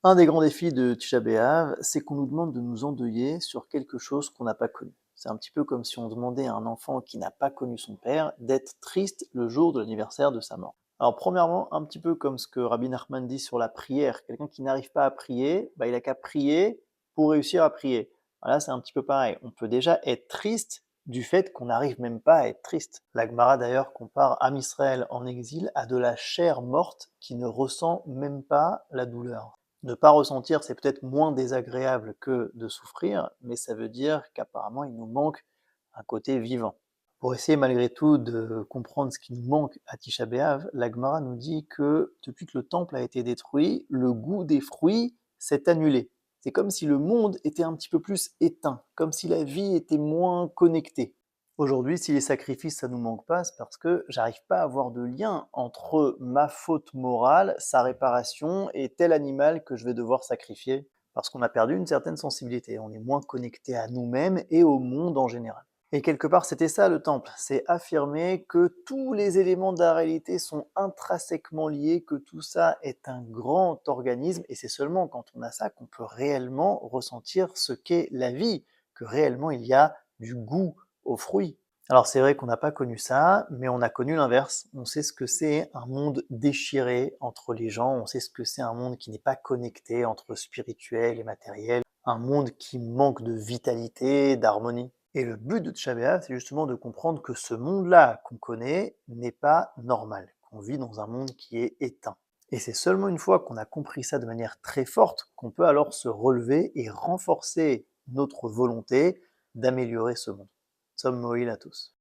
Un des grands défis de Tisha B'Av, c'est qu'on nous demande de nous endeuiller sur quelque chose qu'on n'a pas connu. C'est un petit peu comme si on demandait à un enfant qui n'a pas connu son père d'être triste le jour de l'anniversaire de sa mort. Alors premièrement, un petit peu comme ce que Rabbi Nachman dit sur la prière, quelqu'un qui n'arrive pas à prier, il a qu'à prier pour réussir à prier. Voilà, c'est un petit peu pareil. On peut déjà être triste du fait qu'on n'arrive même pas à être triste. La Gemara d'ailleurs compare Am Israël en exil à de la chair morte qui ne ressent même pas la douleur. Ne pas ressentir, c'est peut-être moins désagréable que de souffrir, mais ça veut dire qu'apparemment il nous manque un côté vivant. Pour essayer malgré tout de comprendre ce qui nous manque à Tisha B'Av, la Gemara nous dit que depuis que le temple a été détruit, le goût des fruits s'est annulé. C'est comme si le monde était un petit peu plus éteint, comme si la vie était moins connectée. Aujourd'hui, si les sacrifices, ça nous manque pas, c'est parce que j'arrive pas à avoir de lien entre ma faute morale, sa réparation et tel animal que je vais devoir sacrifier, parce qu'on a perdu une certaine sensibilité, on est moins connecté à nous-mêmes et au monde en général. Et quelque part, c'était ça le temple, c'est affirmer que tous les éléments de la réalité sont intrinsèquement liés, que tout ça est un grand organisme, et c'est seulement quand on a ça qu'on peut réellement ressentir ce qu'est la vie, que réellement il y a du goût aux fruits. Alors c'est vrai qu'on n'a pas connu ça, mais on a connu l'inverse. On sait ce que c'est un monde déchiré entre les gens, on sait ce que c'est un monde qui n'est pas connecté entre spirituel et matériel, un monde qui manque de vitalité, d'harmonie. Et le but de Tisha B'Av, c'est justement de comprendre que ce monde-là qu'on connaît n'est pas normal, qu'on vit dans un monde qui est éteint. Et c'est seulement une fois qu'on a compris ça de manière très forte qu'on peut alors se relever et renforcer notre volonté d'améliorer ce monde. Somme Moïl à tous.